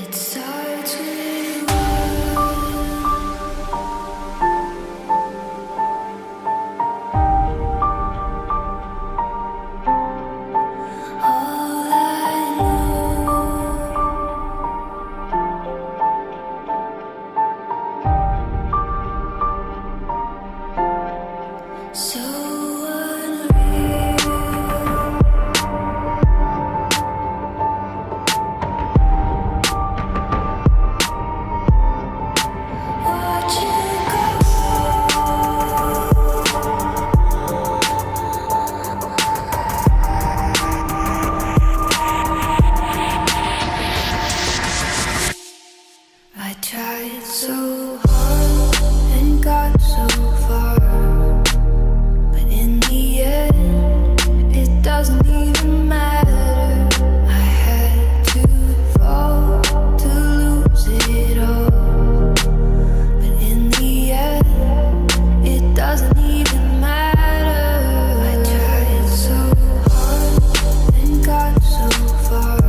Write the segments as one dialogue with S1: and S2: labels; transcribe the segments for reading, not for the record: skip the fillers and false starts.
S1: It starts with all I know. So unreal. Watch you I tried so hard and got so far, but in the end, it doesn't even matter. I had to fall to lose it all, but in the end, it doesn't even matter. I tried so hard and got so far,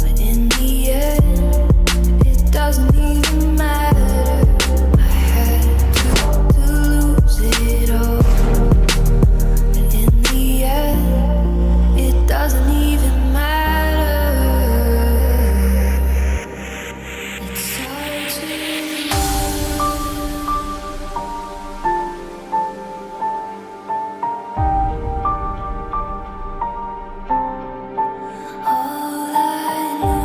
S1: but in the end, it doesn't even matter. I had to lose it all, but in the end, it doesn't even matter. It starts with all I know.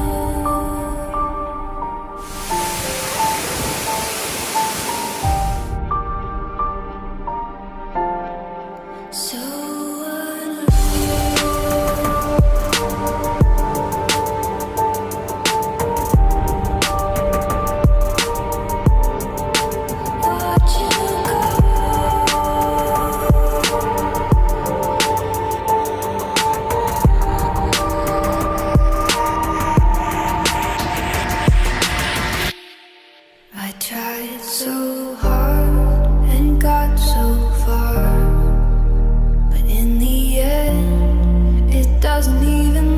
S1: So unreal. Watch you I tried so hard and got so far, but in the end, it doesn't even